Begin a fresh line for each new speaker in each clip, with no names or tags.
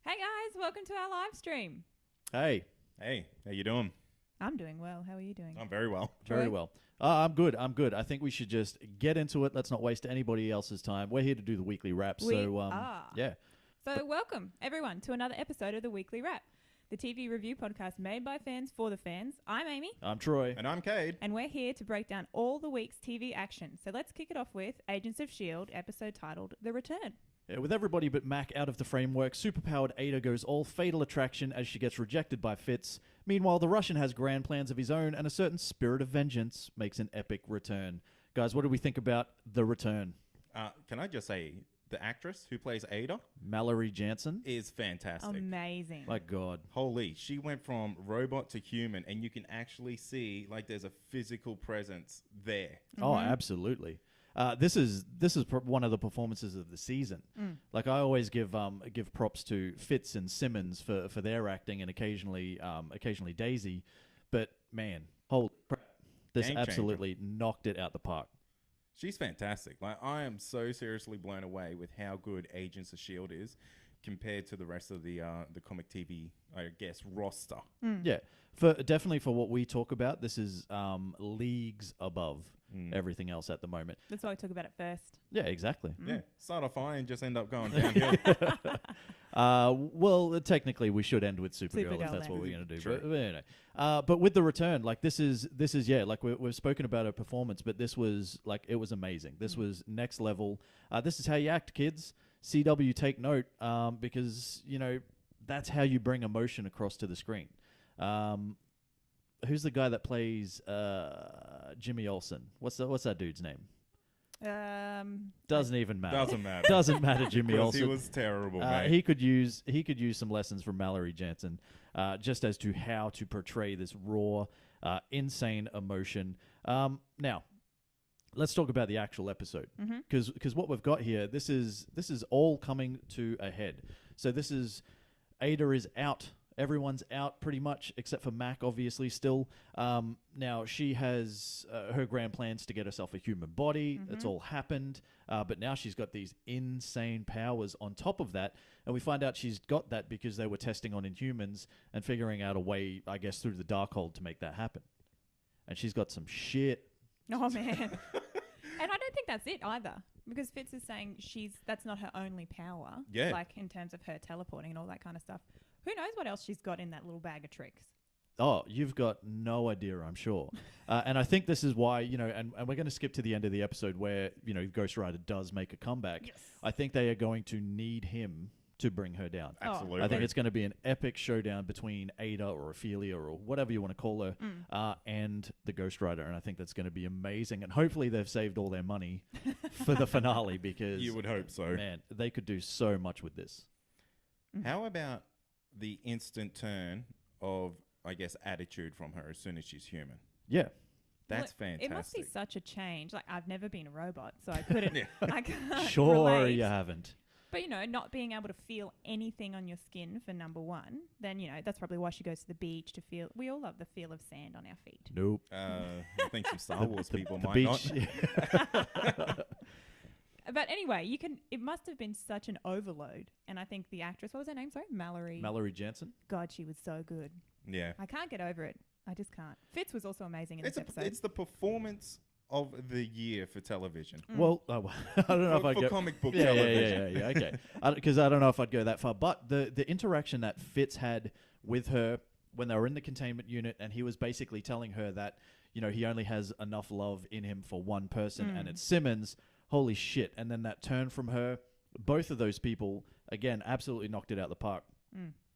Hey guys, welcome to our live stream.
Hey,
how you doing?
I'm doing well. How are you doing?
I'm very well.
Troy?
very well. I'm good. I think we should just get into it. Let's not waste anybody else's time. We're here to do the weekly wrap.
We
so,
are.
yeah.
So welcome everyone to another episode of the Weekly Wrap, the TV review podcast made by fans for the fans. I'm Amy.
I'm Troy.
And I'm Cade.
And we're here to break down all the week's TV action. So let's kick it off with Agents of S.H.I.E.L.D. episode titled The Return.
Yeah, with everybody but Mac out of the framework, superpowered Ada goes all fatal attraction as she gets rejected by Fitz. Meanwhile, the Russian has grand plans of his own, and a certain spirit of vengeance makes an epic return. Guys, what do we think about The Return?
Can I just say, the actress who plays Ada
Mallory Jansen?
is fantastic.
Amazing.
My God.
Holy, she went from robot to human, and you can actually see like there's a physical presence there.
Oh, absolutely. This is one of the performances of the season. Like I always give props to Fitz and Simmons for their acting, and occasionally Daisy. But man, holy crap, this
Game changer.
absolutely knocked it out the park.
She's fantastic. Like I am so seriously blown away with how good Agents of S.H.I.E.L.D. is compared to the rest of the comic TV, I guess, roster.
Yeah, definitely for what we talk about, this is leagues above everything else at the moment.
That's why we talk about it first.
Yeah, exactly.
Yeah, start off high and just end up going downhill.
Well, technically, we should end with Supergirl if
Supergirl
that's what
then.
we're going to do.
True.
But anyway. But with the return, like this is yeah, like we've spoken about her performance, but this was like it was amazing. This was next level. This is how you act, kids. CW, take note, because you know that's how you bring emotion across to the screen. Who's the guy that plays Jimmy Olsen? What's that dude's name? Doesn't even matter.
Doesn't matter.
Doesn't matter. Jimmy
'Cause
Olsen.
he was terrible, mate.
He could use some lessons from Mallory Jansen, just as to how to portray this raw, insane emotion. Now, let's talk about the actual episode, because what we've got here, this is all coming to a head. So this is Ada is out. Everyone's out pretty much, except for Mac, obviously, still. Now, she has her grand plans to get herself a human body. It's all happened. But now she's got these insane powers on top of that. And we find out she's got that because they were testing on Inhumans and figuring out a way, I guess, through the Darkhold to make that happen. And she's got some shit.
Oh, man. And I don't think that's it either. Because Fitz is saying that's not her only power.
Yeah.
Like in terms of her teleporting and all that kind of stuff. Who knows what else she's got in that little bag of tricks?
Oh, you've got no idea, I'm sure. And I think this is why, and we're going to skip to the end of the episode where, Ghost Rider does make a comeback.
Yes.
I think they are going to need him to bring her down.
Absolutely.
I think it's going to be an epic showdown between Ada or Ophelia or whatever you want to call her and the Ghost Rider. And I think that's going to be amazing. And hopefully they've saved all their money for the finale because,
You would hope so.
man, they could do so much with this.
How about the instant turn of, I guess, attitude from her as soon as she's human?
Yeah.
That's
Well,
fantastic.
It must be such a change. Like, I've never been a robot, so I couldn't. I can't
Sure
relate.
you haven't.
But, not being able to feel anything on your skin for number one, then, that's probably why she goes to the beach to feel. We all love the feel of sand on our feet.
Nope.
I think some Star Wars people
The
might
beach.
not.
But anyway, it must have been such an overload. And I think the actress, what was her name? Sorry? Mallory.
Mallory Jansen.
God, she was so good.
Yeah.
I can't get over it. I just can't. Fitz was also amazing in this episode.
It's the performance of the year for television.
Well, I don't know if I'd
For
go...
comic book
yeah,
television.
yeah, okay. Because I don't know if I'd go that far. But the interaction that Fitz had with her when they were in the containment unit, and he was basically telling her that, he only has enough love in him for one person, and it's Simmons. Holy shit. And then that turn from her, both of those people, again, absolutely knocked it out the park.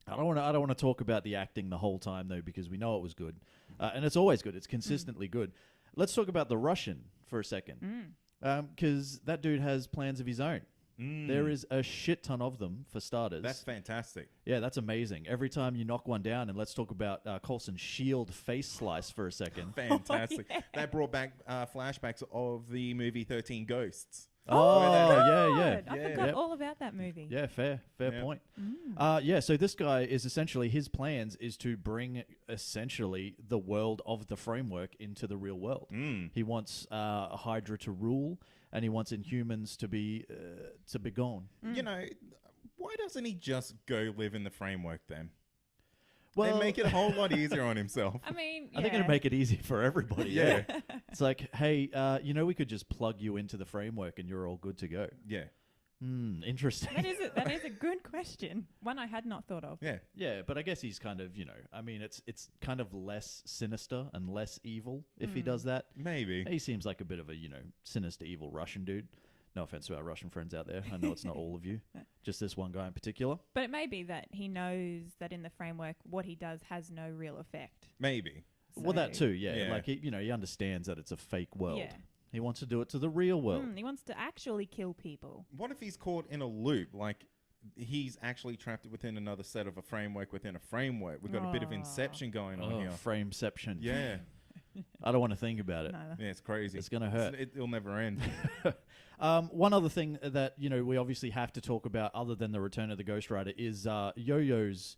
I don't want to talk about the acting the whole time, though, because we know it was good. And it's always good. It's consistently good. Let's talk about the Russian for a second. Because that dude has plans of his own. There is a shit ton of them, for starters.
That's fantastic.
Yeah, that's amazing. Every time you knock one down, and let's talk about Coulson's shield face slice for a second.
Fantastic.
yeah.
That brought back flashbacks of the movie 13 Ghosts.
Oh,
God,
yeah.
I forgot all about that movie.
Yeah, fair
Yeah.
point. So this guy is essentially, his plans is to bring essentially the world of the framework into the real world. He wants Hydra to rule, and he wants Inhumans to be gone.
Why doesn't he just go live in the framework then?
Well,
They make it a whole lot easier on himself.
I mean,
I think it'd make it easy for everybody.
Yeah.
It's like, hey, we could just plug you into the framework and you're all good to go.
Yeah.
Interesting.
that is a good question. One I had not thought of.
Yeah.
Yeah, but I guess he's kind of, it's kind of less sinister and less evil if he does that.
Maybe.
He seems like a bit of a, sinister, evil Russian dude. No offense to our Russian friends out there. I know it's not all of you, just this one guy in particular.
But it may be that he knows that in the framework, what he does has no real effect.
Maybe.
Well, that
So-
too, yeah.
Yeah.
Like, he understands that it's a fake world.
Yeah.
He wants to do it to the real world.
He wants to actually kill people.
What if he's caught in a loop? Like, he's actually trapped within another set of a framework within a framework. We've got a bit of
Aw.
Inception going on here.
Frameception.
Yeah.
I don't want to think about it.
No.
Yeah, it's crazy.
It's going to hurt.
It'll never end.
One other thing that, we obviously have to talk about other than the return of the Ghost Rider is Yo-Yo's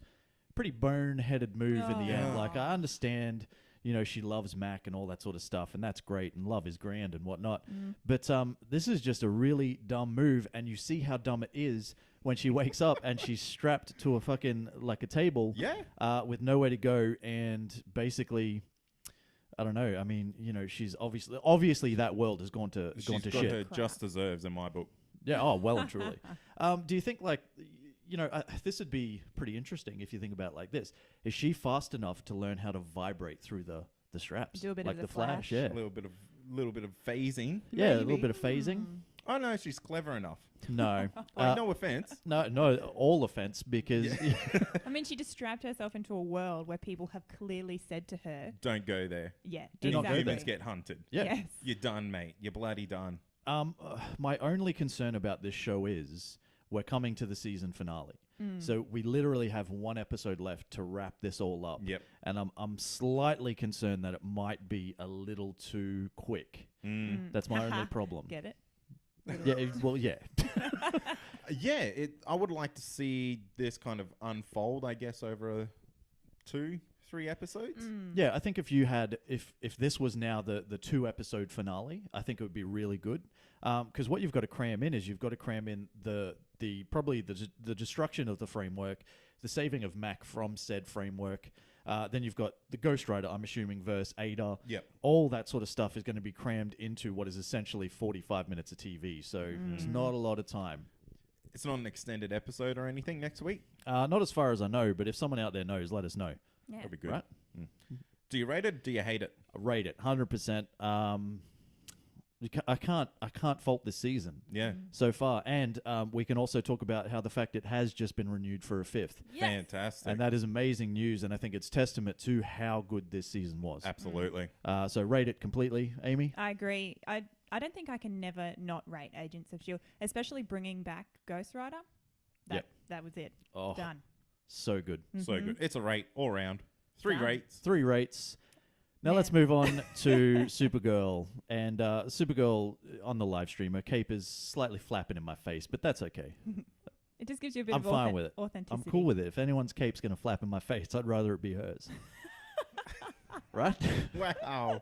pretty boneheaded move in the end.
Oh.
Like, I understand, she loves Mac and all that sort of stuff, and that's great, and love is grand and whatnot. But this is just a really dumb move, and you see how dumb it is when she wakes up and she's strapped to a fucking, like a table with nowhere to go, and basically... I don't know. I mean, she's obviously that world has gone to
She's got
shit.
her just deserves in my book.
Yeah. Oh, well and truly. Do you think this would be pretty interesting if you think about it like this? Is she fast enough to learn how to vibrate through the straps,
Do a bit
like
of
the
the
Flash?
Flash.
Yeah.
A little bit of phasing.
Yeah, a little
maybe.
bit of phasing.
Oh no, she's clever enough.
No.
No offense.
No, all offense because
I mean, she just strapped herself into a world where people have clearly said to her,
Don't go there.
yeah,
Do not go
Humans
there.
get hunted.
yeah.
Yes.
You're done, mate. You're bloody done.
My only concern about this show is we're coming to the season finale. So we literally have one episode left to wrap this all up.
Yep.
And I'm slightly concerned that it might be a little too quick. That's my only problem.
Get it?
Yeah, well, yeah.
Yeah, I would like to see this kind of unfold, I guess, over 2-3 episodes.
Yeah, I think if this was now the 2-episode finale, I think it would be really good. Because what you've got to cram in is you've got to cram in the destruction of the framework, the saving of Mac from said framework. Then you've got the Ghost Rider, I'm assuming, versus Ada.
Yep.
All that sort of stuff is going to be crammed into what is essentially 45 minutes of TV. So it's not a lot of time.
It's not an extended episode or anything next week.
Not as far as I know, but if someone out there knows, let us know.
Yeah.
That'd be good.
Right?
Do you rate it? Do you hate it?
Rate it 100%. I can't fault this season.
Yeah.
So far, and we can also talk about how the fact it has just been renewed for a 5th,
Yes.
Fantastic.
and that is amazing news. And I think it's testament to how good this season was.
Absolutely.
So rate it completely, Amy.
I agree. I don't think I can never not rate Agents of S.H.I.E.L.D., especially bringing back Ghost Rider.
Yep.
That was it.
Oh,
Done.
so good.
So good. It's a rate all round. 3
Done.
rates.
3 rates. Now
Yeah.
let's move on to Supergirl. And Supergirl on the live stream, her cape is slightly flapping in my face, but that's okay.
It just gives you a bit
I'm
of
fine with it.
authenticity.
I'm cool with it. If anyone's cape's going to flap in my face, I'd rather it be hers. Right?
Wow.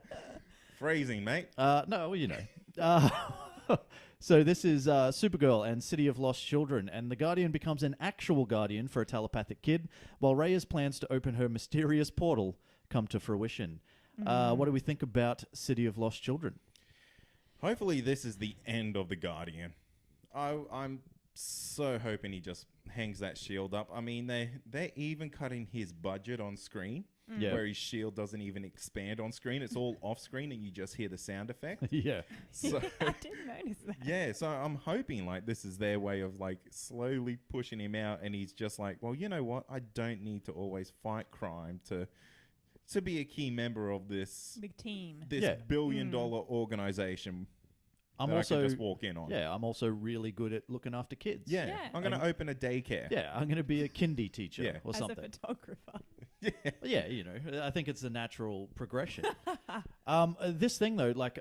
Phrasing, mate.
No, well, you know. So this is Supergirl and City of Lost Children, and the Guardian becomes an actual Guardian for a telepathic kid, while Raya's plans to open her mysterious portal come to fruition. What do we think about City of Lost Children?
Hopefully this is the end of the Guardian. I'm so hoping he just hangs that shield up. I mean, they're even cutting his budget on screen.
Yeah.
Where his shield doesn't even expand on screen. It's all off screen and you just hear the sound effect.
Yeah.
So
I didn't notice that.
yeah, so I'm hoping like this is their way of like slowly pushing him out, and he's just like, well, you know what? I don't need to always fight crime to be a key member of this
Big team.
Yeah.
billion-dollar organization.
I'm
that I
also
can just walk in on.
I'm also really good at looking after kids.
Yeah,
Yeah.
I'm going to open a daycare.
Yeah, I'm going to be a kindy teacher
Yeah.
or
As
something.
a photographer.
Yeah, you know, I think it's a natural progression. This thing though, like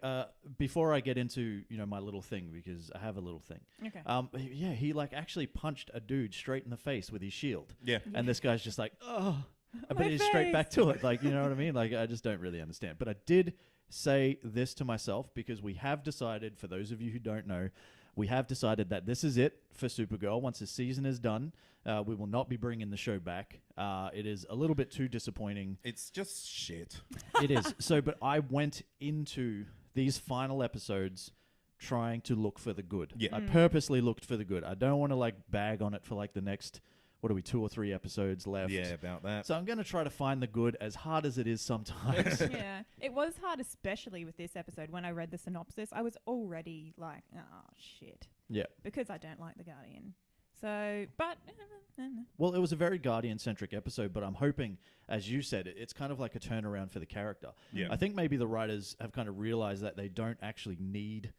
before I get into, you know, my little thing, because I have a little thing.
Okay.
Yeah, he like actually punched a dude straight in the face with his shield.
Yeah.
And this guy's just like, oh, but
My
he's straight
face.
back to it. Like, you know what I mean? Like, I just don't really understand. But I did say this to myself because we have decided, for those of you who don't know, we have decided that this is it for Supergirl. Once the season is done, we will not be bringing the show back. It is a little bit too disappointing.
It's just shit.
It is. So, but I went into these final episodes trying to look for the good.
Yeah.
I purposely looked for the good. I don't want to like bag on it for like the next, 2 or 3 episodes left.
Yeah, about that.
So I'm going to try to find the good, as hard as it is sometimes.
Yeah, it was hard, especially with this episode. When I read the synopsis, I was already like, oh, shit.
Yeah.
Because I don't like The Guardian. So, but...
Well, it was a very Guardian-centric episode, but I'm hoping, as you said, it's kind of like a turnaround for the character.
Yeah.
I think maybe the writers have kind of realized that they don't actually need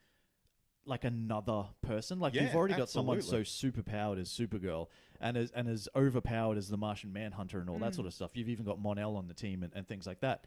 like another person. Like
Yeah,
you've already got someone
absolutely.
so superpowered as Supergirl and as overpowered as the Martian Manhunter and all that sort of stuff. You've even got Mon-El on the team and things like that.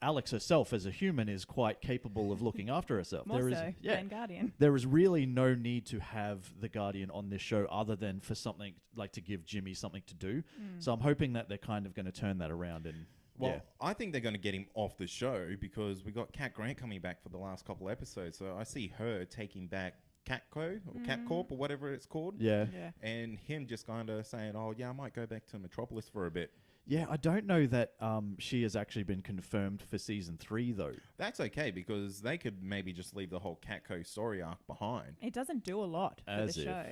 Alex herself as a human is quite capable of looking after herself.
More
There is,
so
yeah,
than Guardian.
there is really no need to have the Guardian on this show other than for something like to give Jimmy something to do. So I'm hoping that they're kind of going to turn that around and
Well,
yeah.
I think they're going to get him off the show because we got Cat Grant coming back for the last couple episodes. So I see her taking back Catco or Catcorp or whatever it's called.
Yeah.
Yeah.
And him just kind of saying, oh, yeah, I might go back to Metropolis for a bit.
Yeah, I don't know that she has actually been confirmed for season 3 though.
That's okay because they could maybe just leave the whole Catco story arc behind.
It doesn't do a lot for
As
the
if.
show.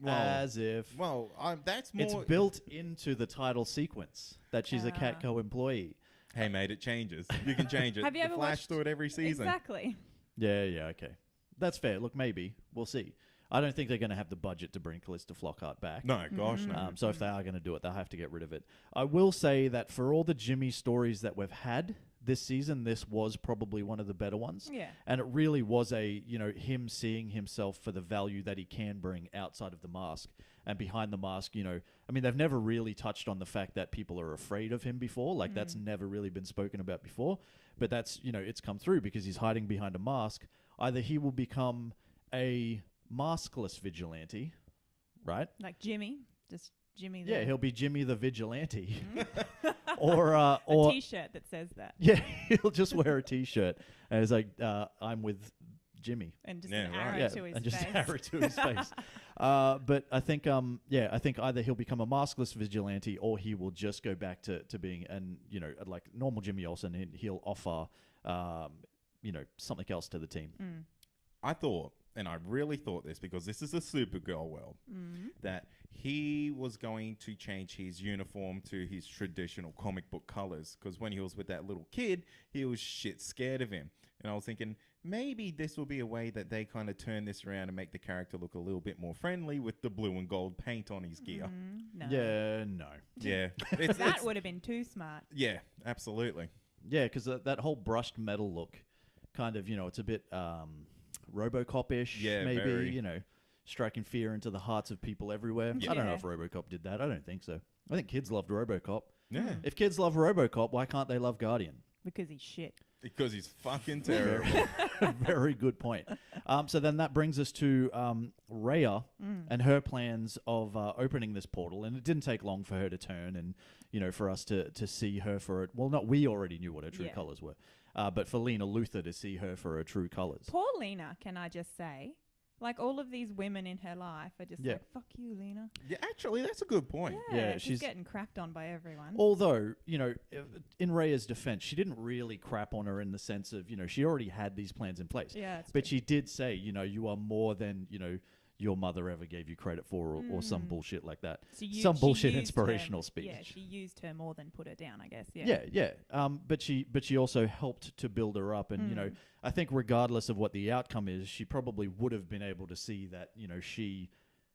As if
Well, that's more...
it's built into the title sequence that she's a Catco employee.
Hey, mate, it changes. You can change it.
Have you
The
ever
Flash
watched-
do it every season.
Exactly.
Yeah, okay. That's fair. Look, maybe. We'll see. I don't think they're going to have the budget to bring Callista Flockhart back.
No, gosh, no.
So if they are going to do it, they'll have to get rid of it. I will say that for all the Jimmy stories that we've had this season, this was probably one of the better ones.
Yeah.
And it really was him seeing himself for the value that he can bring outside of the mask. And behind the mask, I mean, they've never really touched on the fact that people are afraid of him before. Like, that's never really been spoken about before. But that's, it's come through because he's hiding behind a mask. Either he will become a maskless vigilante, right?
Like Jimmy. Just Jimmy the...
Yeah, he'll be Jimmy the Vigilante. or
a T-shirt that says that.
yeah, he'll just wear a T-shirt and it's like, I'm with Jimmy.
And just
Yeah,
an
right.
arrow
Yeah,
to his
and just
face.
an arrow to his face. But I think, I think either he'll become a maskless vigilante or he will just go back to being like normal Jimmy Olsen, and he'll offer, something else to the team.
I thought, and I really thought this because this is a Supergirl world, that he was going to change his uniform to his traditional comic book colors. Because when he was with that little kid, he was shit scared of him. And I was thinking, maybe this will be a way that they kind of turn this around and make the character look a little bit more friendly with the blue and gold paint on his gear.
No.
Yeah, no.
Yeah.
That would have been too smart.
Yeah, absolutely.
Yeah, because that whole brushed metal look, kind of, it's a bit RoboCop-ish,
Yeah,
maybe,
very.
Striking fear into the hearts of people everywhere.
Yeah.
I don't know
Yeah.
if RoboCop did that. I don't think so. I think kids loved RoboCop.
Yeah.
If kids love RoboCop, why can't they love Guardian?
Because he's shit.
Because he's fucking terrible.
Very good point. So then that brings us to Rhea and her plans of opening this portal. And it didn't take long for her to turn and, for us to see her for it. Well, we already knew what her true
Yeah.
colors were. But for Lena Luthor to see her for her true colors.
Poor Lena, can I just say? Like, all of these women in her life are just
Yeah.
like, fuck you, Lena.
Yeah, actually, that's a good point.
Yeah,
she's-
she's getting crapped on by everyone.
Although, in Rhea's defense, she didn't really crap on her in the sense of, she already had these plans in place.
Yeah, that's
But
true.
she did say, you are more than, your mother ever gave you credit for or some bullshit like that.
So
Some
she
bullshit
used
inspirational
her,
speech.
Yeah, she used her more than put her down, I guess. Yeah.
Yeah. But she also helped to build her up, and I think regardless of what the outcome is, she probably would have been able to see that she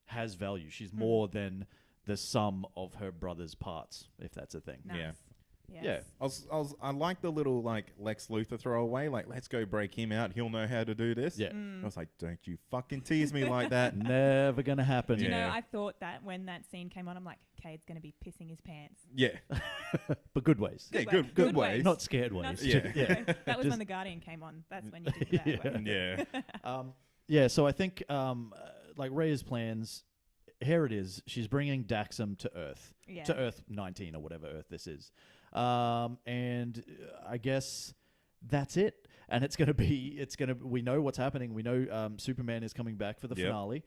has value. She's more than the sum of her brother's parts, if that's a thing.
Nice.
Yeah.
Yes.
Yeah.
I like the little Lex Luthor throwaway, let's go break him out. He'll know how to do this.
Yeah.
I was like, don't you fucking tease me like that.
Never gonna happen.
Do you know,
Yeah.
I thought that when that scene came on, I'm like, Cade's going to be pissing his pants.
Yeah.
But good ways.
Yeah,
Good way.
good
Good
ways.
ways.
Not scared
Not
ways.
Yeah.
Yeah. That was
Just-
when The Guardian came on. That's when you did it that way.
Yeah.
Yeah, so I think like Rhea's plans, here it is. She's bringing Daxam to Earth.
Yeah.
To Earth 19 or whatever Earth this is. And I guess that's it. and we know what's happening. We know Superman is coming back for the finale.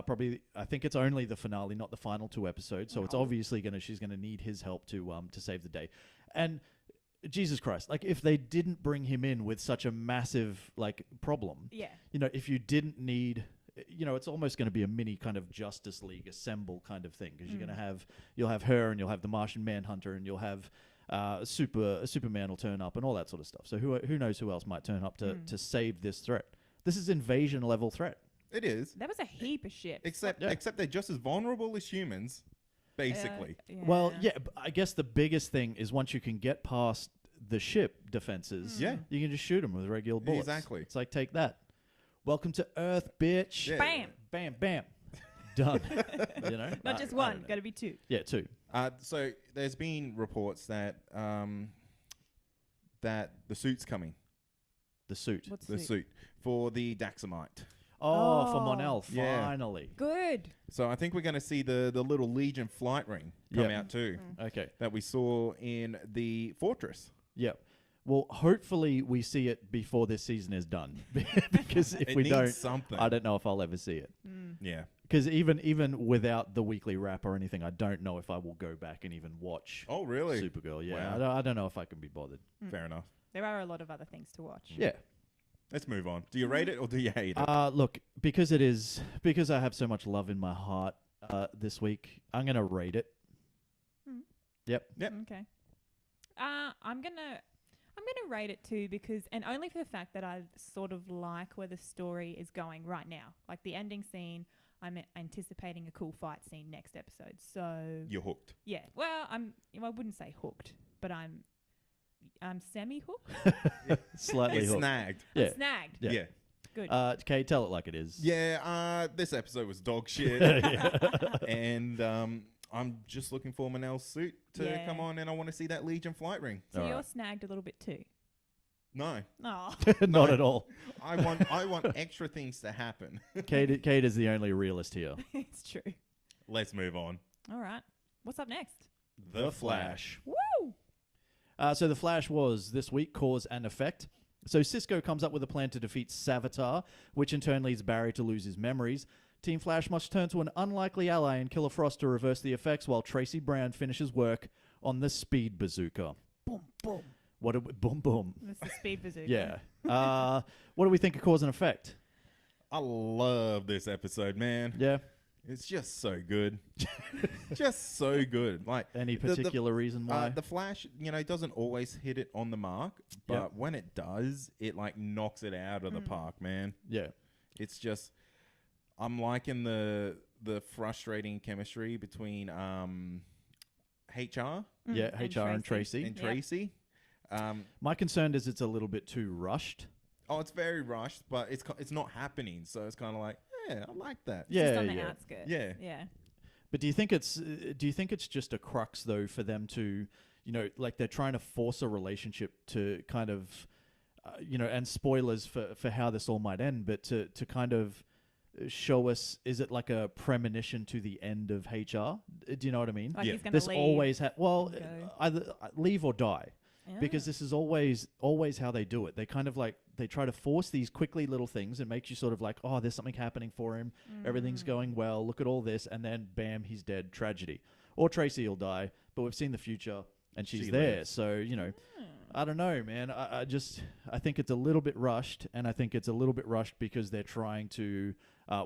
Probably, I think it's only the finale, not the final 2 episodes. So it's obviously she's gonna need his help to save the day. And Jesus Christ, like if they didn't bring him in with such a massive like problem, if you didn't need, it's almost going to be a mini kind of Justice League assemble kind of thing, because you'll have her, and you'll have the Martian Manhunter, and you'll have Superman will turn up and all that sort of stuff. So who knows who else might turn up to save this threat? This is invasion level threat.
It is.
That was a heap of ships.
Except they're just as vulnerable as humans, basically.
Well, I guess the biggest thing is once you can get past the ship defenses, you can just shoot them with regular bullets.
Exactly.
It's like, take that. Welcome to Earth, bitch.
Yeah.
Bam.
Bam, bam. Done.
Not just one. Got to be 2.
Yeah, 2.
So there's been reports that that the suit's coming.
The suit.
What's
The suit for the Daxamite.
Oh, for
Oh.
Mon-El,
Yeah.
finally.
Good.
So I think we're going to see the little Legion flight ring come out too,
Okay.
that we saw in the Fortress.
Yeah. Well, hopefully we see it before this season is done, because if
It
we
needs
don't,
something.
I don't know if I'll ever see it.
Yeah.
Because even without the weekly wrap or anything, I don't know if I will go back and even watch
Oh, really?
Supergirl. Yeah,
Wow.
I don't know if I can be bothered.
Fair enough.
There are a lot of other things to watch.
Yeah.
Let's move on. Do you rate it or do you hate it?
Look, because I have so much love in my heart this week, I'm gonna rate it. Yep.
Okay. I'm gonna rate it 2 because, and only for the fact that I sort of like where the story is going right now. Like the ending scene, I'm anticipating a cool fight scene next episode. So
You're hooked.
yeah. Well, I wouldn't say hooked, but I'm semi-hooked.
Slightly
It's
hooked.
snagged.
Yeah.
I'm snagged.
Yeah.
Yeah.
Good.
Kate, tell it like it is.
Yeah, this episode was dog shit. And I'm just looking for Mon-El's suit to come on, and I want to see that Legion flight ring.
So
All
you're
right.
snagged a little bit too.
No.
Oh.
Not at all.
I want extra things to happen.
Kate is the only realist here.
It's true.
Let's move on.
All right. What's up next?
The Flash.
Woo!
So the Flash was this week cause and effect. So Cisco comes up with a plan to defeat Savitar, which in turn leads Barry to lose his memories. Team Flash must turn to an unlikely ally in Killer Frost to reverse the effects, while Tracy Brown finishes work on the speed bazooka.
Boom, boom.
Boom, boom.
That's the speed bazooka.
Yeah. What do we think of cause and effect?
I love this episode, man.
Yeah.
It's just so good. Just so good. Like
Any particular reason why?
the Flash, doesn't always hit it on the mark, but when it does, it like knocks it out of the park, man.
Yeah.
It's just, I'm liking the frustrating chemistry between HR
Yeah, HR and Tracy.
and Tracy.
My concern is it's a little bit too rushed.
Oh, it's very rushed, but it's not happening, so it's kind of like, yeah, I like that.
Yeah,
Just on the
yeah.
outskirts.
Yeah.
Yeah.
But do you think it's just a crux though for them to, like they're trying to force a relationship to kind of, and spoilers for how this all might end, but to kind of show us, is it like a premonition to the end of HR? Do you know what I mean?
Like
Yeah.
he's going
This
to leave.
always
go.
either leave or die. Because this is always how they do it. They kind of like, they try to force these quickly little things and makes you sort of like, oh, there's something happening for him. Everything's going well. Look at all this. And then bam, he's dead. Tragedy. Or Tracy will die, but we've seen the future and she's
She
there.
lives.
So, I don't know, man. I think it's a little bit rushed, and I think it's a little bit rushed because they're trying to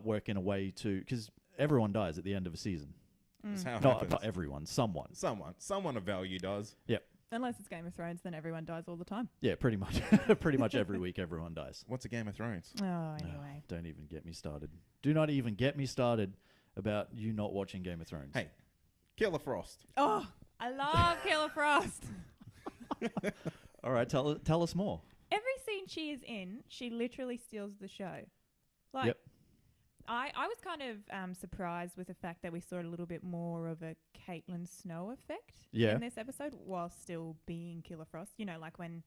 work in a way to, because everyone dies at the end of a season.
That's how it
No,
happens.
not everyone. Someone.
Someone of value does.
Yep.
Unless it's Game of Thrones, then everyone dies all the time.
Yeah, pretty much. Pretty much every week, everyone dies.
What's a Game of Thrones?
Oh, anyway.
Don't even get me started. Do not even get me started about you not watching Game of Thrones.
Hey, Killer Frost.
Oh, I love Killer Frost.
All right, tell us more.
Every scene she is in, she literally steals the show. Like,
Yep.
I was kind of surprised with the fact that we saw a little bit more of a Caitlin Snow effect in this episode while still being Killer Frost. Like when,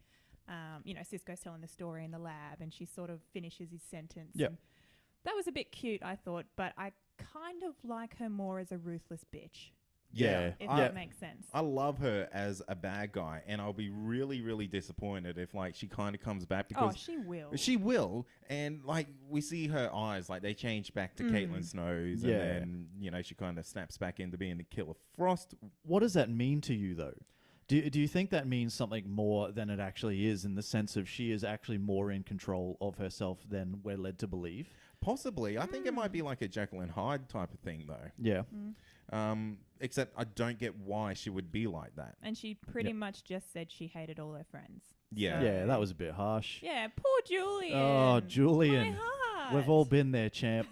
Cisco's telling the story in the lab and she sort of finishes his sentence.
Yep.
And that was a bit cute, I thought, but I kind of like her more as a ruthless bitch.
Yeah.
If that makes sense.
I love her as a bad guy, and I'll be really, really disappointed if like she kind of comes back because
she will.
She will, and like we see her eyes, like they change back to Caitlin Snow's, and then she kind of snaps back into being the Killer Frost.
What does that mean to you, though? Do you think that means something more than it actually is, in the sense of she is actually more in control of herself than we're led to believe?
Possibly. I think it might be like a Jekyll and Hyde type of thing, though.
Yeah.
Except I don't get why she would be like that.
And she pretty much just said she hated all her friends.
Yeah.
So
Yeah, that was a bit harsh.
yeah, poor Julian.
Oh, Julian.
My heart.
We've all been there, champ.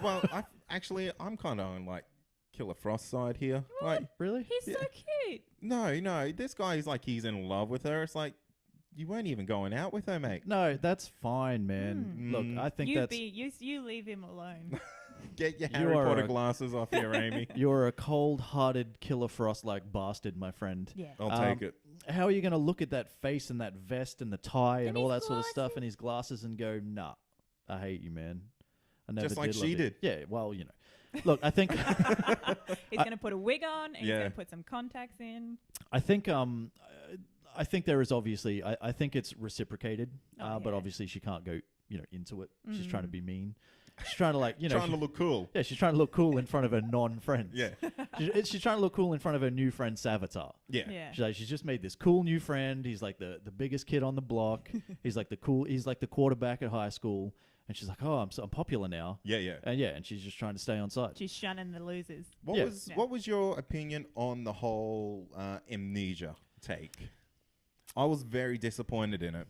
Well, I'm kind of on like Killer Frost side here. Like,
Really?
He's so cute.
no, this guy is like he's in love with her. It's like you weren't even going out with her, mate.
No, that's fine, man. Look, I think
You leave him alone.
Get your Harry Potter glasses off here, Amy.
You're a cold-hearted Killer Frost-like bastard, my friend.
Yeah.
I'll take it.
How are you going to look at that face and that vest and the tie and all
his
that sort of stuff
glasses.
and his glasses and go, nah, I hate you, man. I never
Just like
did love
she
you."
did.
Yeah, well, Look, I think
He's going to put a wig on and he's
Yeah.
going to put some contacts in.
I think there is obviously I think it's reciprocated, but
yeah.
obviously she can't go into it. She's trying to be mean. She's trying to
Trying to look cool.
Yeah, she's trying to look cool in front of her non-friends.
Yeah.
She's trying to look cool in front of her new friend Savitar.
Yeah.
She's just made this cool new friend. He's like the biggest kid on the block. He's like the quarterback at high school. And she's like, oh, I'm popular now.
Yeah.
And she's just trying to stay on side.
She's shunning the losers.
What was your opinion on the whole amnesia take? I was very disappointed in it.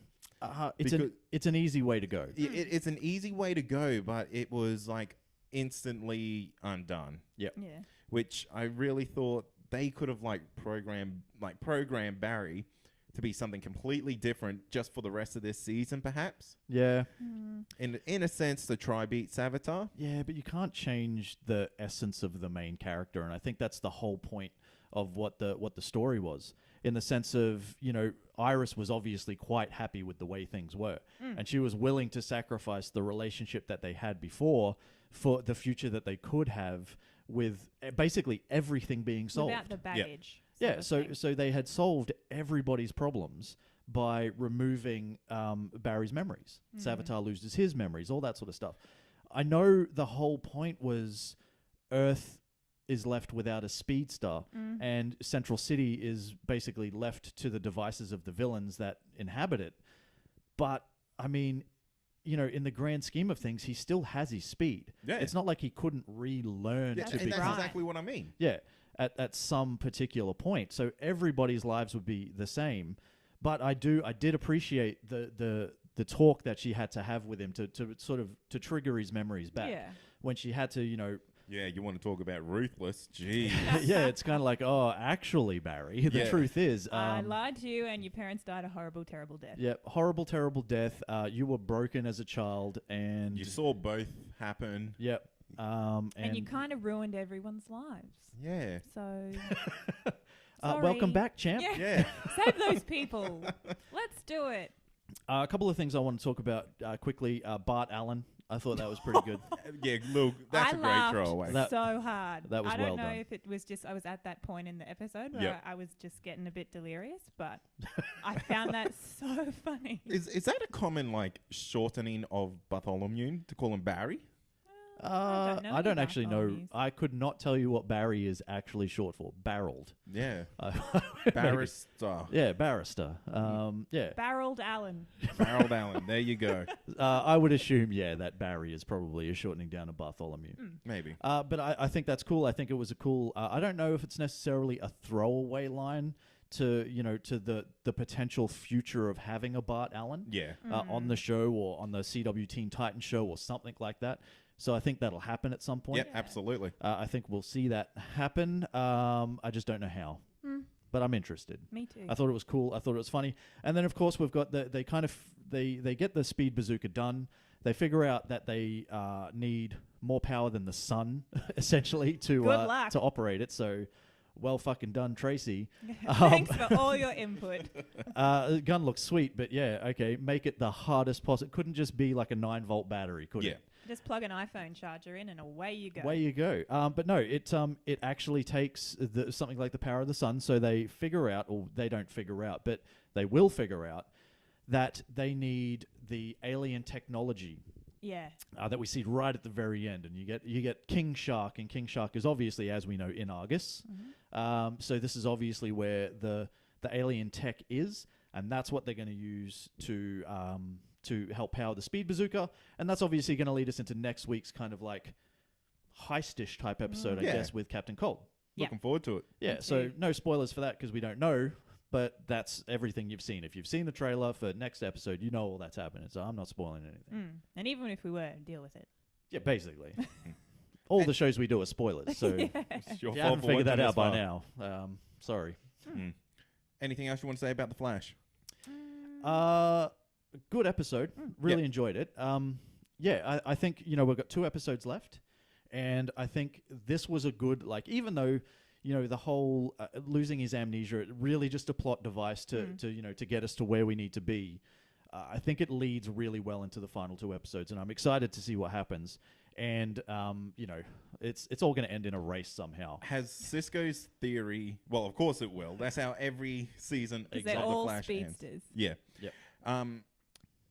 It's an easy way to go.
It's an easy way to go, but it was like instantly undone.
Yep.
Yeah.
Which I really thought they could have programmed Barry to be something completely different just for the rest of this season, perhaps.
Yeah.
In a sense, to try beat Savitar.
Yeah, but you can't change the essence of the main character, and I think that's the whole point of what the story was. In the sense of, Iris was obviously quite happy with the way things were. And she was willing to sacrifice the relationship that they had before for the future that they could have with basically everything being solved.
Without the baggage.
Yeah, so they had solved everybody's problems by removing Barry's memories. Savitar loses his memories, all that sort of stuff. I know the whole point was Earth is left without a speedster, and Central City is basically left to the devices of the villains that inhabit it. But, I mean, in the grand scheme of things, he still has his speed.
Yeah.
It's not like he couldn't relearn to
and
be...
that's exactly what I mean.
Yeah, at some particular point. So everybody's lives would be the same. But I did appreciate the talk that she had to have with him to sort of to trigger his memories back.
Yeah.
When she had to,
Yeah, you want to talk about ruthless? Jeez.
yeah, it's kind of like, oh, actually, Barry, the truth is...
I lied to you and your parents died a horrible, terrible death.
Yeah, horrible, terrible death. You were broken as a child and...
You saw both happen.
Yep.
And you kind of ruined everyone's lives.
Yeah.
So...
welcome back, champ.
Yeah.
Save those people. Let's do it.
A couple of things I want to talk about quickly. Bart Allen. I thought that was pretty good.
Yeah, look, that's
I
a great
laughed
throwaway.
so hard.
That was
I don't
well
know
done.
if it was just I was at that point in the episode where I was just getting a bit delirious, but I found that so funny.
Is that a common shortening of Bartholomew to call him Barry?
I don't actually know. I could not tell you what Barry is actually short for. Barreled.
Yeah.
Maybe.
Barrister.
Yeah, barrister. Yeah.
Barreled Allen.
Barreled Allen. There you go.
I would assume, that Barry is probably a shortening down of Bartholomew.
Maybe.
But I think that's cool. I think it was a cool... I don't know if it's necessarily a throwaway line to the potential future of having a Bart Allen on the show or on the CW Teen Titans show or something like that. So I think that'll happen at some point.
Yeah, absolutely.
I think we'll see that happen. I just don't know how. But I'm interested.
Me too.
I thought it was cool. I thought it was funny. And then, of course, we've got they get the speed bazooka done. They figure out that they need more power than the sun, essentially, to operate it. So... well fucking done, Tracy.
Thanks for all your input.
The gun looks sweet, but okay, make it the hardest possible. It couldn't just be like a 9-volt battery, could it?
Just plug an iPhone charger in and away you go.
Away you go. But no, it actually takes something like the power of the sun. So they figure out, or they don't figure out, but they will figure out that they need the alien technology.
Yeah.
That we see right at the very end, and you get King Shark, and King Shark is obviously, as we know, in Argus. Mm-hmm. So this is obviously where the alien tech is, and that's what they're going to use to help power the speed bazooka, and that's obviously going to lead us into next week's kind of like heistish type episode, I guess, with Captain Cold.
Looking forward to it.
Yeah. So no spoilers for that because we don't know. But that's everything you've seen. If you've seen the trailer for next episode, you know all that's happening. So I'm not spoiling anything.
And even if we were, deal with it.
Yeah, basically. All the shows we do are spoilers. So
It's your
if you
fault
haven't
for
figured that
watching
out by
this
now, sorry.
Anything else you want to say about The Flash?
Good episode. Really enjoyed it. I think, we've got 2 episodes left. And I think this was a good, even though... the whole losing his amnesia, really just a plot device to get us to where we need to be. I think it leads really well into the final 2 episodes, and I'm excited to see what happens. And it's all going to end in a race somehow.
Has Cisco's theory? Well, of course it will. That's how every season of
they're
The
all
Flash
speedsters.
ends. Yeah.
Yep.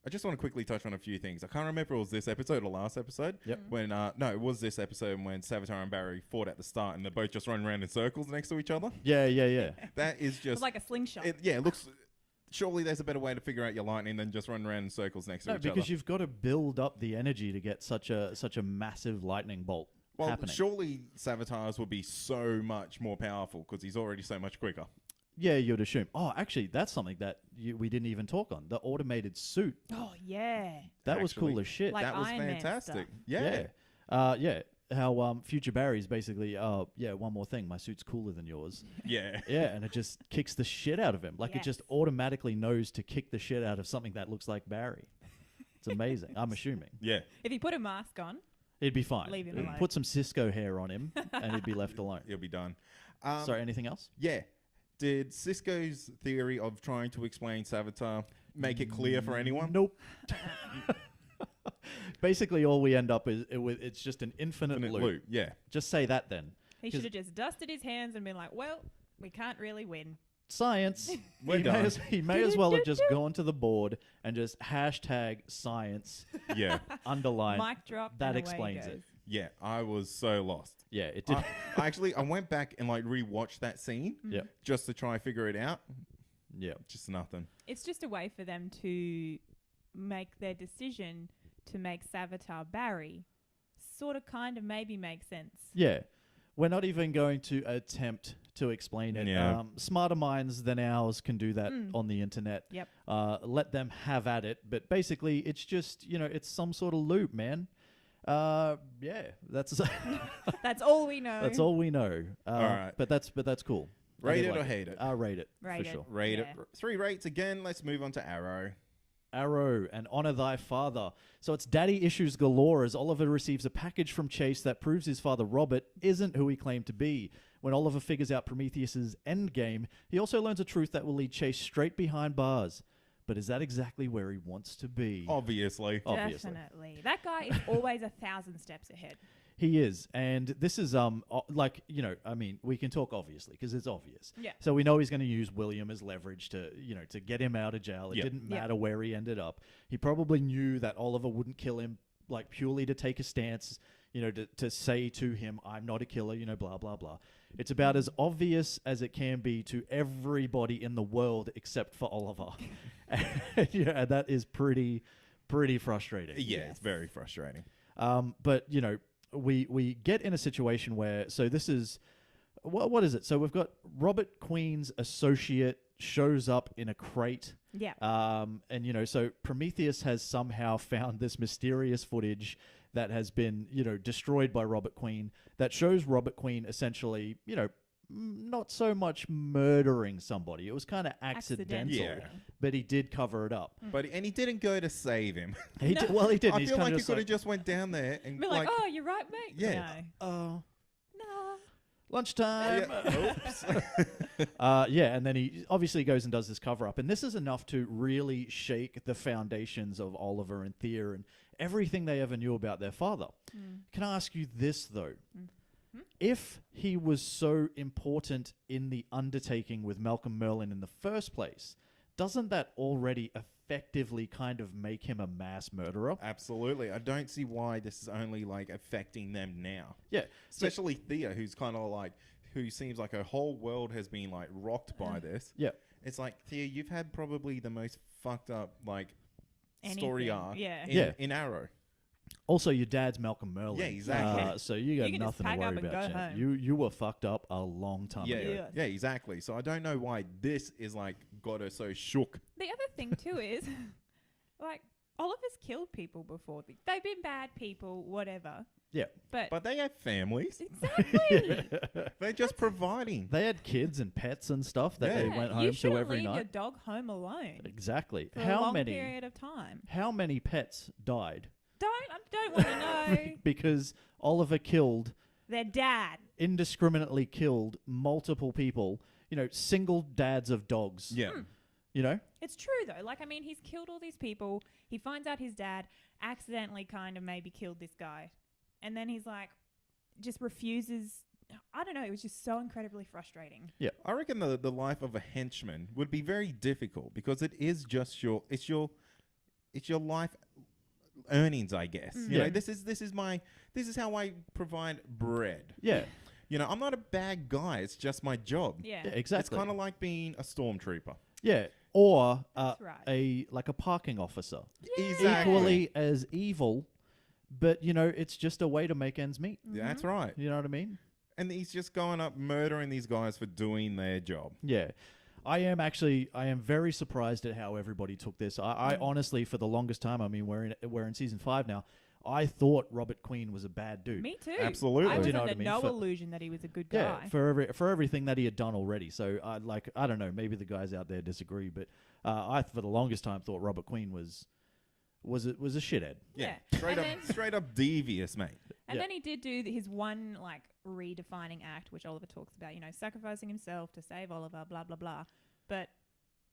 I just want to quickly touch on a few things. I can't remember if it was this episode or last episode.
Yep.
When no, it was this episode when Savitar and Barry fought at the start, and they're both just running around in circles next to each other.
Yeah.
That is just
It's like a slingshot.
it looks. Surely there's a better way to figure out your lightning than just running around in circles next to each other.
No, because you've got to build up the energy to get such a massive lightning bolt happening.
Surely Savitar's would be so much more powerful because he's already so much quicker.
Yeah, you'd assume. Oh, actually, that's something that we didn't even talk on. The automated suit.
Oh, yeah.
That was cool as shit.
Like
that was
Iron Man
fantastic.
stuff.
Yeah.
How Future Barry's basically, one more thing, my suit's cooler than yours.
Yeah.
Yeah, and it just kicks the shit out of him. It just automatically knows to kick the shit out of something that looks like Barry. It's amazing, I'm assuming.
Yeah.
If he put a mask on,
he'd be fine.
Leave him alone.
Put some Cisco hair on him, and he'd be left alone.
He'll be done.
Sorry, anything else?
Yeah. Did Cisco's theory of trying to explain Savitar make it clear for anyone?
Nope. Basically, all we end up is it's just an infinite loop.
Yeah.
Just say that then.
he should have just dusted his hands and been like, well, we can't really win.
Science.
We're
he may as well have just gone to the board and just #science.
Yeah.
Underline.
Mic drop.
That
and away
explains
goes.
it.
Yeah. I was so lost.
Yeah, it did.
I went back and rewatched that scene just to try and figure it out.
Yeah.
Just nothing.
It's just a way for them to make their decision to make Savitar Barry maybe make sense.
Yeah. We're not even going to attempt to explain it.
Yeah.
Smarter minds than ours can do that on the internet.
Yep.
Let them have at it. But basically, it's just, it's some sort of loop, man. That's
That's all we know.
That's all we know.
All right.
But that's cool.
Rate it or hate it?
Rate it.
Rate
for
it.
sure.
Rate it.
Yeah.
3 rates again. Let's move on to Arrow.
Arrow and honor thy father. So it's daddy issues galore as Oliver receives a package from Chase that proves his father Robert isn't who he claimed to be. When Oliver figures out Prometheus's endgame, he also learns a truth that will lead Chase straight behind bars. But is that exactly where he wants to be?
Obviously.
Definitely. That guy is always 1,000 steps ahead.
He is, and this is we can talk obviously because it's obvious.
Yeah.
So we know he's going to use William as leverage to get him out of jail. It
Yep.
didn't matter where he ended up. He probably knew that Oliver wouldn't kill him purely to take a stance, to say to him, "I'm not a killer," blah blah blah. It's about as obvious as it can be to everybody in the world except for Oliver, and that is pretty frustrating.
Yeah, it's very frustrating.
But we get in a situation where, so this is, what is it? So we've got Robert Queen's associate shows up in a crate.
Yeah.
And so Prometheus has somehow found this mysterious footage that has been, destroyed by Robert Queen that shows Robert Queen essentially, not so much murdering somebody. It was kind of accidental,
Yeah.
but he did cover it up.
But he didn't go to save him.
He did. Well, he didn't.
I
He's
feel
kinda
like he
just
could have just went down there and
Be like, oh, you're right, mate.
Yeah.
No.
Lunchtime.
Oops.
And then he obviously goes and does this cover up, and this is enough to really shake the foundations of Oliver and Thea and everything they ever knew about their father. Can I ask you this, though? If he was so important in the undertaking with Malcolm Merlyn in the first place, doesn't that already effectively kind of make him a mass murderer?
Absolutely. I don't see why this is only like affecting them now.
Yeah.
Especially Thea, who's kind of like, who seems like her whole world has been like rocked by this.
Yeah.
It's like, Thea, you've had probably the most fucked up like story
Anything.
arc
Yeah.
in Arrow.
Also, your dad's Malcolm Merlyn.
Yeah, exactly.
So you got
You can just
nothing to
pack
worry
up and
about.
go
Jen.
home.
You were fucked up a long time
Yeah,
ago.
yeah, exactly. So I don't know why this is like got her so shook.
The other thing too is, like, Oliver's killed people before. They've been bad people, whatever.
Yeah.
But they have families.
Exactly.
They're just providing.
They had kids and pets and stuff that they went
you
home to
shouldn't
every
leave your
night.
dog home alone
Exactly.
for a long period of time.
How many pets died?
I don't want to know.
Because Oliver killed,
Their dad.
indiscriminately killed multiple people. You know, single dads of dogs.
Yeah.
You know?
It's true though. Like, I mean, he's killed all these people. He finds out his dad accidentally kind of maybe killed this guy. And then he's like, just refuses. I don't know. It was just so incredibly frustrating.
Yeah. I reckon the life of a henchman would be very difficult because it is just your life earnings, I guess. You know, this is how I provide bread.
Yeah.
You know, I'm not a bad guy. It's just my job.
Yeah.
Yeah, exactly.
It's kind of like being a stormtrooper.
Yeah. Or
That's right.
a parking officer.
Exactly.
Equally as evil, but, you know, it's just a way to make ends meet.
Yeah, that's right.
You know what I mean?
And he's just going up murdering these guys for doing their job.
Yeah. I am very surprised at how everybody took this. I honestly, for the longest time, I mean, we're in season 5 now. I thought Robert Queen was a bad dude.
Me too.
Absolutely.
I was
Do you know
under
what I mean?
no
For-
illusion that he was a good
Yeah,
guy.
for everything that he had done already. So I don't know, maybe the guys out there disagree, but I for the longest time thought Robert Queen was a shithead.
Yeah.
Yeah.
Straight up devious, mate.
And
Yeah.
then he did do his one, like, redefining act, which Oliver talks about, you know, sacrificing himself to save Oliver, blah, blah, blah. But,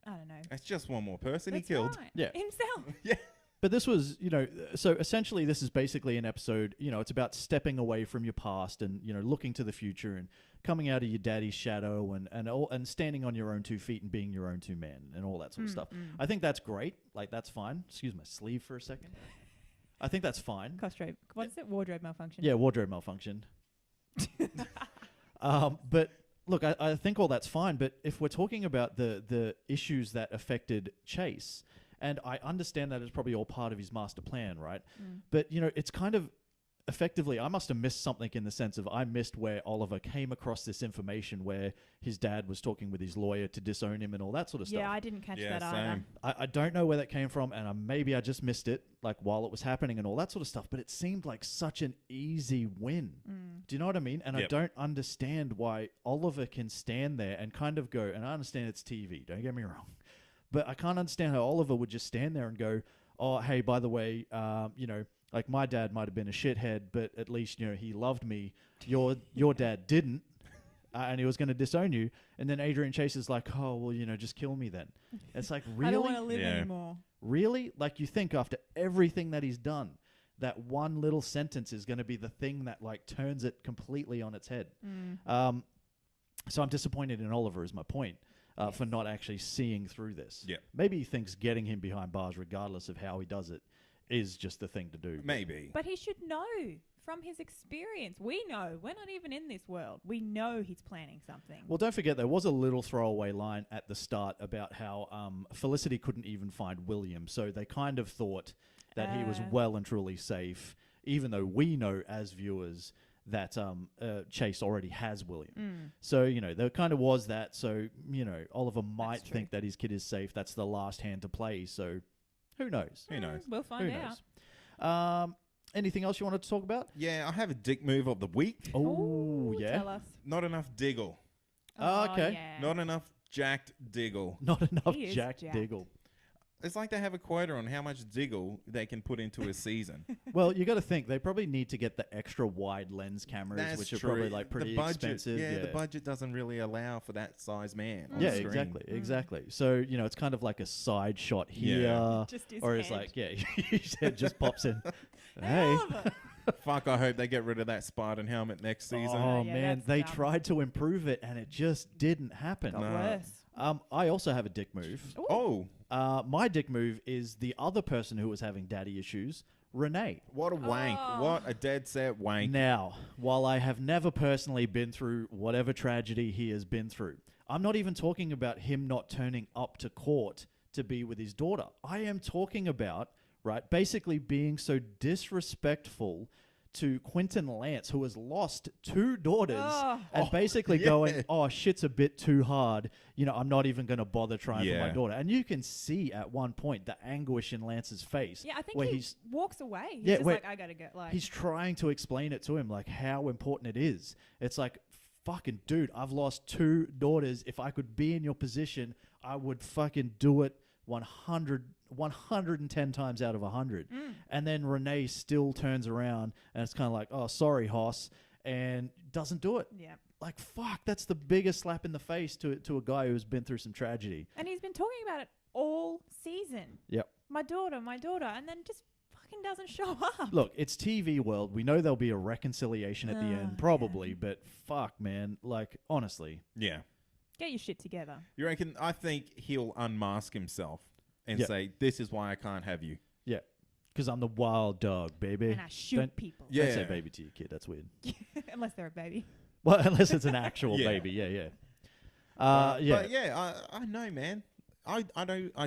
I don't know.
That's just one more person
That's
he killed.
right.
Yeah.
Himself.
Yeah.
But this was, you know, so essentially this is basically an episode, you know, it's about stepping away from your past and, you know, looking to the future and coming out of your daddy's shadow and standing on your own 2 feet and being your own 2 men and all that sort of stuff. I think that's great. Like, that's fine. Excuse my sleeve for a second. I think that's fine.
Wardrobe. What is it? Wardrobe malfunction.
Yeah, wardrobe malfunction. But look, I think all that's fine. But if we're talking about the issues that affected Chase, and I understand that it's probably all part of his master plan, right? But, you know, it's kind of effectively, I must have missed something in the sense of I missed where Oliver came across this information where his dad was talking with his lawyer to disown him and all that sort of stuff.
Yeah, I didn't catch
Yeah,
that either.
same.
I don't know where that came from, and maybe I just missed it, like, while it was happening and all that sort of stuff, but it seemed like such an easy win. Do you know what I mean? And I
Yep.
don't understand why Oliver can stand there and kind of go, and I understand it's TV, don't get me wrong, but I can't understand how Oliver would just stand there and go, oh, hey, by the way, you know, like, my dad might have been a shithead, but at least, you know, he loved me. Your dad didn't, and he was going to disown you. And then Adrian Chase is like, oh, well, you know, just kill me then. It's like, really?
I don't want to live
Yeah.
anymore.
Really? Like, you think after everything that he's done, that one little sentence is going to be the thing that, like, turns it completely on its head. So I'm disappointed in Oliver is my point, for not actually seeing through this.
Yeah.
Maybe he thinks getting him behind bars, regardless of how he does it, is just the thing to do.
Maybe.
But he should know from his experience. We know. We're not even in this world. We know he's planning something.
Well, don't forget, there was a little throwaway line at the start about how Felicity couldn't even find William. So they kind of thought that he was well and truly safe, even though we know as viewers that Chase already has William. So, you know, there kind of was that. So, you know, Oliver might think that his kid is safe. That's the last hand to play. So who knows?
Who knows?
We'll find
Who
out.
knows? Anything else you wanted to talk about?
Yeah, I have a dick move of the week.
Oh,
Ooh,
yeah.
Tell us.
Not enough Diggle.
Oh, okay.
Yeah.
Not enough jacked Diggle.
Not enough
He is
Jack
jacked.
Diggle.
It's like they have a quota on how much Diggle they can put into a season.
Well, you got to think they probably need to get the extra wide lens cameras,
That's
which are
true.
probably like pretty
the budget,
expensive.
Yeah, the budget doesn't really allow for that size man. On
Yeah,
screen.
exactly. So, it's kind of like a side shot here.
Yeah.
Just his
or it's
head.
like, his head just pops in.
Hey,
Hey.
Oliver.
Fuck, I hope they get rid of that Spartan helmet next season.
Oh,
Yeah,
man.
that's
They
dumb.
tried to improve it, and it just didn't happen.
Got
No.
worse.
I also have a dick move.
Oh,
My dick move is the other person who was having daddy issues, Renee.
what a wank.
Oh.
What a dead set wank.
Now, while I have never personally been through whatever tragedy he has been through, I'm not even talking about him not turning up to court to be with his daughter. I am talking about, right, basically being so disrespectful to Quentin Lance, who has lost 2 daughters, and basically going, oh, shit's a bit too hard. I'm not even going to bother trying for my daughter. And you can see at one point the anguish in Lance's face.
Yeah, I think
where
he
he's
walks away. He's
Yeah,
just
where
like, I gotta go. Like,
he's trying to explain it to him, like how important it is. It's like, fucking dude, I've lost 2 daughters. If I could be in your position, I would fucking do it 110 times out of 100. And then Renee still turns around and it's kind of like, oh, sorry, Hoss, and doesn't do it.
yeah.
Like, fuck, that's the biggest slap in the face to a guy who's been through some tragedy.
And he's been talking about it all season.
Yep.
My daughter, and then just fucking doesn't show up.
Look, it's TV world. We know there'll be a reconciliation at the end, probably, but fuck, man. Like, honestly.
Yeah.
Get your shit together.
You reckon? I think he'll unmask himself and
Yeah.
say, this is why I can't have you.
Yeah. Because I'm the wild dog, baby.
And I shoot
Don't-
people.
Yeah.
Don't say baby to your kid. That's weird.
Unless they're a baby.
Well, unless it's an actual
Yeah.
baby. Yeah, yeah.
But yeah, I know, man. I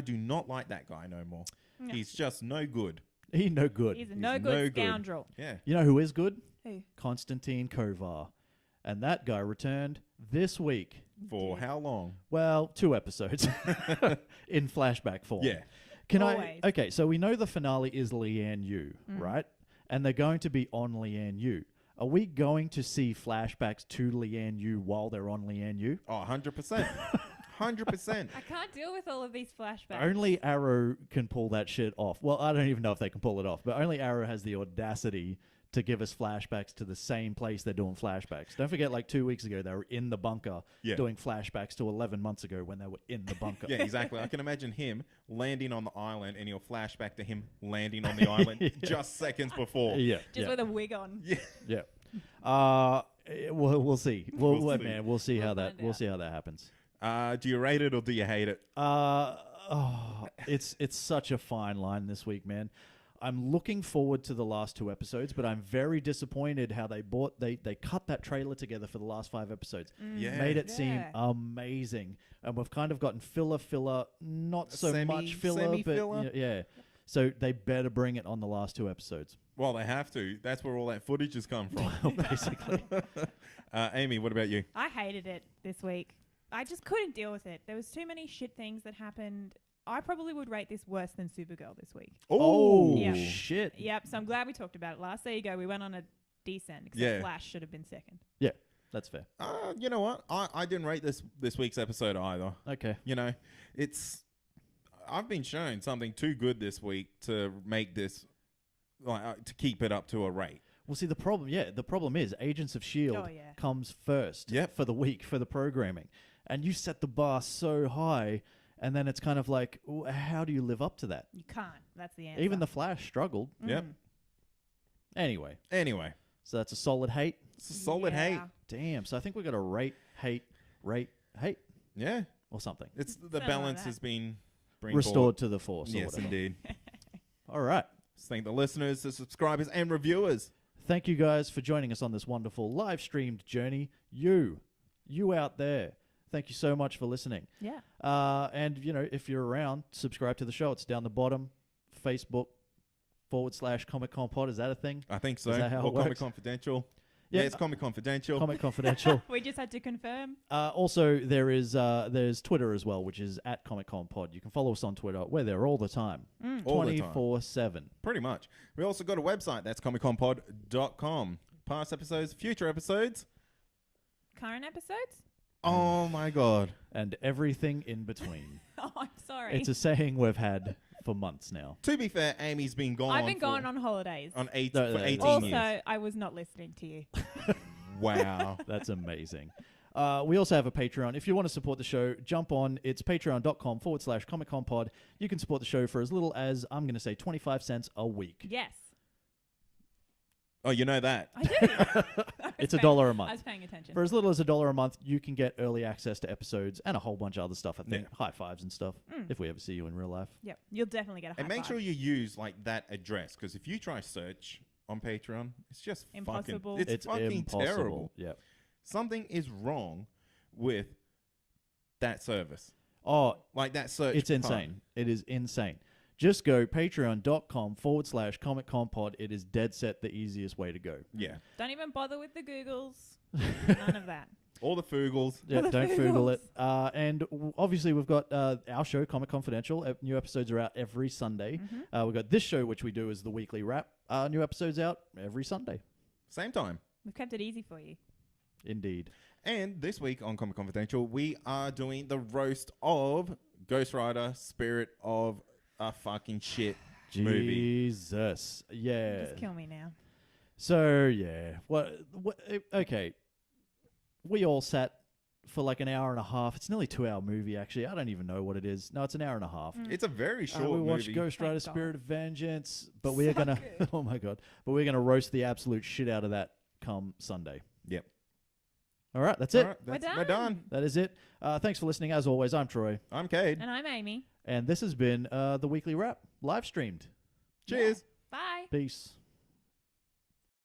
do not like that guy no more.
No.
He's just no good.
He no good.
He's a
He's
no
no
good
good.
scoundrel.
Yeah.
You know who is good?
Who?
Konstantin Kovar. And that guy returned this week.
For how long?
Well, 2 episodes in flashback form.
Yeah.
Always.
Okay, so we know the finale is Leanne Yu, right? And they're going to be on Leanne Yu. Are we going to see flashbacks to Leanne Yu while they're on Leanne Yu?
Oh, 100%. 100%.
I can't deal with all of these flashbacks.
Only Arrow can pull that shit off. Well, I don't even know if they can pull it off, but only Arrow has the audacity to give us flashbacks to the same place they're doing flashbacks. Don't forget, like 2 weeks ago, they were in the bunker
Yeah.
doing flashbacks to 11 months ago when they were in the bunker.
Yeah, exactly. I can imagine him landing on the island and he'll flash back to him landing on the island just seconds before.
Yeah.
Just with a wig on.
Yeah.
Yeah. We'll see. We'll
see.
Man, we'll see how that
find out.
happens.
Do you rate it or do you hate it?
It's such a fine line this week, man. I'm looking forward to the last 2 episodes, but I'm very disappointed how they cut that trailer together for the last 5 episodes.
Yeah.
Made it seem
Yeah.
amazing. And we've kind of gotten filler, not so much filler,
semi-filler?
but yeah. So they better bring it on the last 2 episodes.
Well, they have to. That's where all that footage has come from.
Basically.
Amy, what about you?
I hated it this week. I just couldn't deal with it. There was too many shit things that happened. I probably would rate this worse than Supergirl this week.
Oh,
Yeah.
shit.
Yep, so I'm glad we talked about it last. There you go. We went on a descent, except
Yeah.
Flash should have been second.
Yeah, that's fair.
You know what? I didn't rate this week's episode either.
Okay.
You know, I've been shown something too good this week to make this, to keep it up to a rate.
Well, see, the problem is Agents of S.H.I.E.L.D.
Oh, yeah.
comes first
Yep.
for the week, for the programming. And you set the bar so high, and then it's kind of like, how do you live up to that?
You can't. That's the answer.
Even The Flash struggled.
Yep.
Anyway,
Anyway,
so that's a solid hate.
it's a solid hate.
Damn, so I think we got to rate, hate,
Yeah.
or something.
It's the
Something like
balance
that.
has been
Restored to the force or
Yes,
whatever.
indeed.
All right.
Just thank the listeners, the subscribers, and reviewers.
Thank you guys for joining us on this wonderful live streamed journey. You out there. Thank you so much for listening.
Yeah.
And, if you're around, subscribe to the show. It's down the bottom. Facebook.com/Comic Con Pod. Is that a thing?
I think so.
Is that how
or
it
Comic
works?
Confidential.
Yeah,
Yeah, it's Comic Confidential.
Comic Confidential.
We just had to confirm.
Also, there's Twitter as well, which is @ComicConPod. You can follow us on Twitter. We're there all the time.
All the time.
24/7.
Pretty much. We also got a website. That's ComicConPod.com. Past episodes, future episodes.
Current episodes?
Oh, my God.
And everything in between.
Oh, I'm so sorry.
It's a saying we've had for months now.
To be fair, Amy's been gone.
I've been gone on holidays.
For 18
also,
years.
I was not listening to you.
Wow.
That's amazing. We also have a Patreon. If you want to support the show, jump on. It's patreon.com/ComicConPod. You can support the show for as little as, I'm going to say, 25 cents a week.
Yes.
Oh, you know that.
I do.
It's $1 a month.
I was paying attention.
For as little as $1 a month, you can get early access to episodes and a whole bunch of other stuff. I think high fives and stuff. If we ever see you in real life.
Yep, you'll definitely get a high
And make
five.
sure you use like that address, because if you try search on Patreon, it's just
Impossible.
Fucking, it's fucking
impossible.
terrible.
Yep.
Something is wrong with that service.
Oh,
Like that search.
it's insane. It is insane. Just go patreon.com/ComicConPod. It is dead set the easiest way to go.
Yeah.
Don't even bother with the Googles. None of that.
All the Foogles.
Yeah,
The
don't Google
Foogles.
it. And obviously, we've got our show, Comic Confidential. New episodes are out every Sunday. We've got this show, which we do as the weekly wrap. New episodes out every Sunday.
Same time.
We've kept it easy for you.
Indeed.
And this week on Comic Confidential, we are doing the roast of Ghost Rider, Spirit of a fucking shit movie.
Jesus. Yeah.
Just kill me now.
So, yeah. Okay. We all sat for like an hour and a half. It's nearly 2 hour movie, actually. I don't even know what it is. No, it's an hour and a half.
It's a very short
We watched
movie.
Ghost Rider,
Thank God.
Spirit of Vengeance, but we are
So
gonna.
good.
Oh my god! But we're gonna roast the absolute shit out of that come Sunday.
Yep.
All right, that's it.
All right,
We're
we're done.
done.
That is it. Thanks for listening. As always, I'm Troy,
I'm Cade.
And I'm Amy.
and this has been the weekly wrap live streamed.
Cheers.
Bye.
Peace.